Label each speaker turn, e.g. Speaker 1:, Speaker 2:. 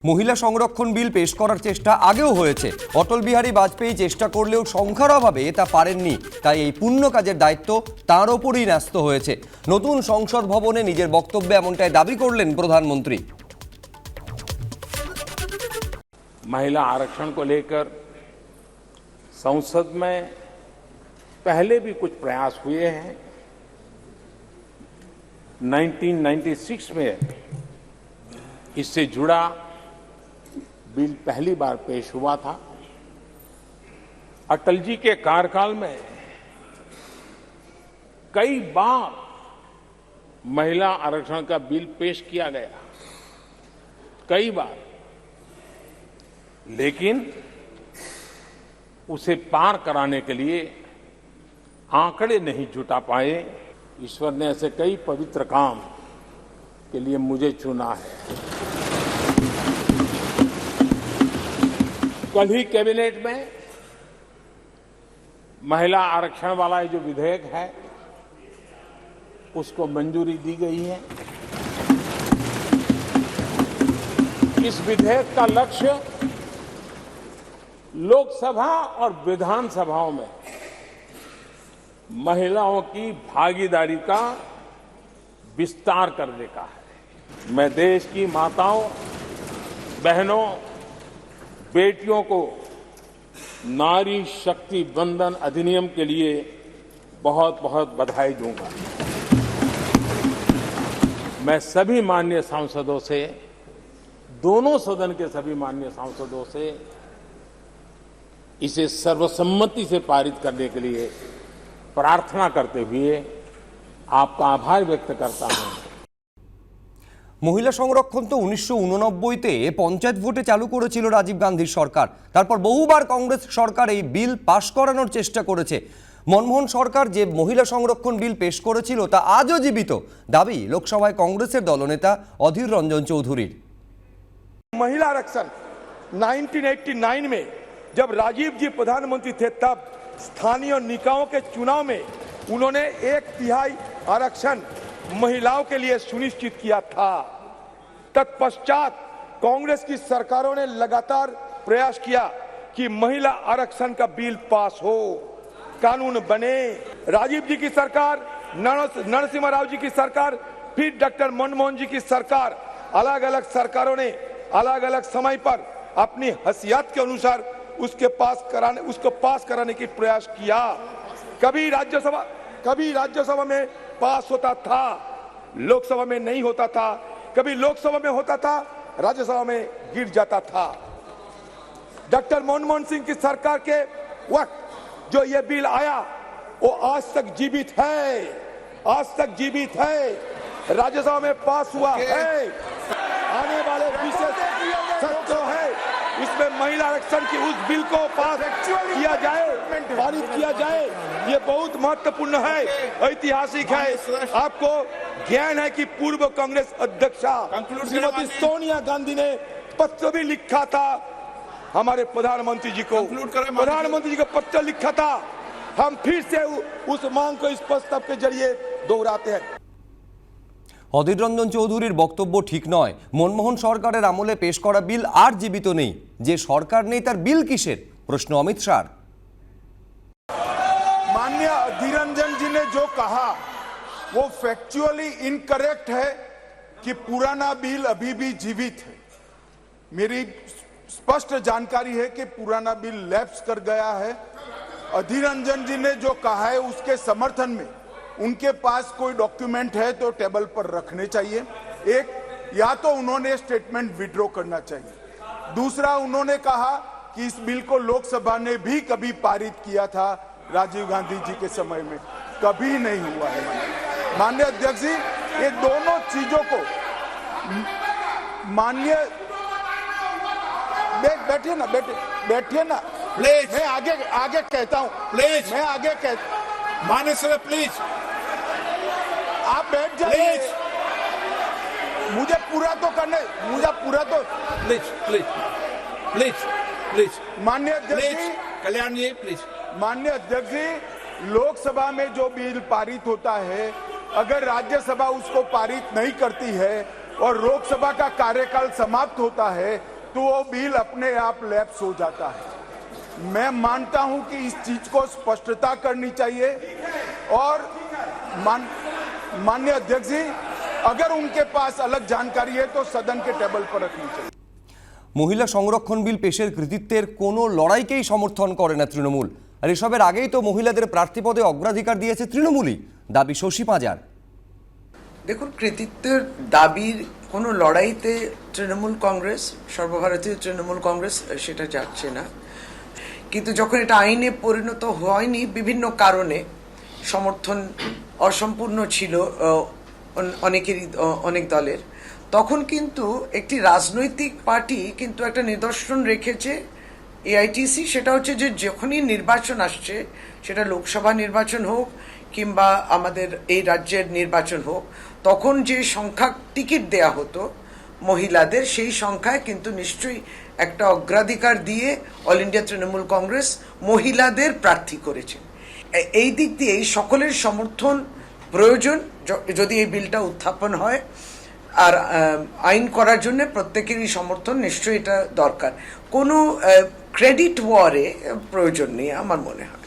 Speaker 1: মহিলা সংরক্ষণ বিল পেশ করার চেষ্টা আগেও হয়েছে। অটল বিহারী বাজপেয়ী চেষ্টা করলেও সংখ্যার অভাবে তা পারেননি, তাই এই পুণ্য কাজের দায়িত্ব তাঁর ওপরই ন্যস্ত হয়েছে। নতুন সংসদ ভবনে নিজের বক্তব্যে এমনটাই দাবি করলেন প্রধানমন্ত্রী।
Speaker 2: महिला आरक्षण को लेकर संसद में पहले भी कुछ प्रयास हुए हैं। 1996 में इससे जुड़ा बिल पहली बार पेश हुआ था। अटल जी के कार्यकाल में कई बार महिला आरक्षण का बिल पेश किया गया, कई बार, लेकिन उसे पार कराने के लिए आंकड़े नहीं जुटा पाए। ईश्वर ने ऐसे कई पवित्र काम के लिए मुझे चुना है। कल ही कैबिनेट में महिला आरक्षण वाला जो विधेयक है उसको मंजूरी दी गई है। इस विधेयक का लक्ष्य लोकसभा और विधानसभाओं में महिलाओं की भागीदारी का विस्तार करने का है। मैं देश की माताओं, बहनों, बेटियों को नारी शक्ति वंदन अधिनियम के लिए बहुत बहुत बधाई दूंगा। मैं सभी माननीय सांसदों से, दोनों सदन के सभी माननीय सांसदों से इसे सर्वसम्मति से पारित करने के लिए प्रार्थना करते हुए आपका आभार व्यक्त करता हूं।
Speaker 1: মহিলা সংরক্ষণ তো 1989-তে পঞ্চায়েত ভোটে চালু করেছিল রাজীব গান্ধীর সরকার। তারপর বহুবার কংগ্রেস সরকার এই বিল পাশ করানোর চেষ্টা করেছে। মনমোহন সরকার যে মহিলা সংরক্ষণ বিল পেশ করেছিল তা আজও জীবিত, দাবি লোকসভায় কংগ্রেসের দলনেতা অধীর রঞ্জন চৌধুরীর।
Speaker 3: महिला आरक्षण 1989 में जब राजीव जी प्रधानमंत्री थे तब स्थानीय निकायों के चुनाव में उन्होंने 1/3 आरक्षण महिलाओं के लिए सुनिश्चित किया था। तत्पश्चात कांग्रेस की सरकारों ने लगातार प्रयास किया कि महिला आरक्षण का बिल पास हो, कानून बने। राजीव जी की सरकार, नरसिम्हा राव जी की सरकार, फिर डॉक्टर मनमोहन जी की सरकार, अलग अलग सरकारों ने अलग अलग समय पर अपनी हैसियत के अनुसार उसको पास कराने की प्रयास किया। कभी राज्यसभा में पास होता था, लोकसभा में नहीं होता था, कभी लोकसभा में होता था, राज्यसभा में गिर जाता था। डॉक्टर मनमोहन सिंह की सरकार के वक्त जो ये बिल आया वो आज तक जीवित है, राज्यसभा में पास हुआ है। आने वाले विशेष सत्र है इसमें महिला आरक्षण की उस बिल को पास किया जाए, पारित किया जाए। ये बहुत महत्वपूर्ण है, ऐतिहासिक है। आपको ज्ञान है कि पूर्व कांग्रेस अध्यक्षा श्रीमती सोनिया गांधी ने पत्र भी लिखा था हमारे प्रधानमंत्री जी को, पत्र लिखा था। हम फिर से उस मांग को इस प्रस्ताव के जरिए दोहराते हैं।
Speaker 1: অধীর রঞ্জন চৌধুরীর বক্তব্য ঠিক নয়। মনমোহন সরকারের আমলে পেশ করা বিল আর জীবিত নেই। যে সরকার নেই তার বিল কিসের, প্রশ্ন অমিত শাহর।
Speaker 4: माननीय अधीर रंजन जी ने जो कहा वो फैक्चुअली इनकरेक्ट है कि पुराना बिल अभी भी जीवित है। मेरी स्पष्ट जानकारी है कि पुराना बिल लैप्स कर गया है। अधीर रंजन जी ने जो कहा है उसके समर्थन में उनके पास कोई डॉक्यूमेंट है तो टेबल पर रखने चाहिए। एक, या तो उन्होंने स्टेटमेंट विड्रॉ करना चाहिए। दूसरा, उन्होंने कहा कि इस बिल को लोकसभा ने भी कभी पारित किया था राजीव गांधी जी के समय में, कभी नहीं हुआ है। माननीय अध्यक्ष जी, ये दोनों चीजों को माननीय बैठिए ना प्लीज। मैं आगे कहता हूं प्लीज, मैं आगे माननीय सर प्लीज आप बैठ जाइए। मुझे पूरा तो प्लीज माननीय अध्यक्ष जी,
Speaker 2: कल्याण जी प्लीज।
Speaker 4: माननीय अध्यक्ष जी, लोकसभा में जो बिल पारित होता है, अगर राज्यसभा उसको पारित नहीं करती है और लोकसभा का कार्यकाल समाप्त होता है तो वो बिल अपने आप लैप्स हो जाता है। मैं मानता हूं कि इस चीज को स्पष्टता करनी चाहिए और माननीय अध्यक्ष जी, अगर उनके पास अलग जानकारी है तो सदन के टेबल पर रखनी चाहिए।
Speaker 1: মহিলা সংরক্ষণ বিল পেশের কৃতিত্বের কোনো লড়াইকেই সমর্থন করে না তৃণমূল। আর এসবের আগেই তো মহিলাদের প্রার্থীপদে অগ্রাধিকার দিয়েছে তৃণমূলই, দাবি শশী পাঁজার।
Speaker 5: দেখুন, কৃতিত্বের দাবির কোনো লড়াইতে তৃণমূল কংগ্রেস, সর্বভারতীয় তৃণমূল কংগ্রেস সেটা যাচ্ছে না। কিন্তু যখন এটা আইনে পরিণত হয়নি, বিভিন্ন কারণে সমর্থন অসম্পূর্ণ ছিল অনেকেরই, অনেক দলের, তখন কিন্তু একটি রাজনৈতিক পার্টি কিন্তু একটা নিদর্শন রেখেছে এআইটিসি, সেটা হচ্ছে যে যখনই নির্বাচন আসছে, সেটা লোকসভা নির্বাচন হোক কিংবা আমাদের এই রাজ্যের নির্বাচন হোক, তখন যে সংখ্যা টিকিট দেয়া হতো মহিলাদের, সেই সংখ্যায় কিন্তু নিশ্চয়ই একটা অগ্রাধিকার দিয়ে অল ইন্ডিয়া তৃণমূল কংগ্রেস মহিলাদের প্রার্থী করেছেন। এই দিক দিয়ে এই সকলের সমর্থন প্রয়োজন যদি এই বিলটা উত্থাপন হয়, আর আইন করার জন্য প্রত্যেকেরই সমর্থন নিশ্চয়ই এটা দরকার। কোনো ক্রেডিট ওয়ারে প্রয়োজন নেই আমার মনে হয়।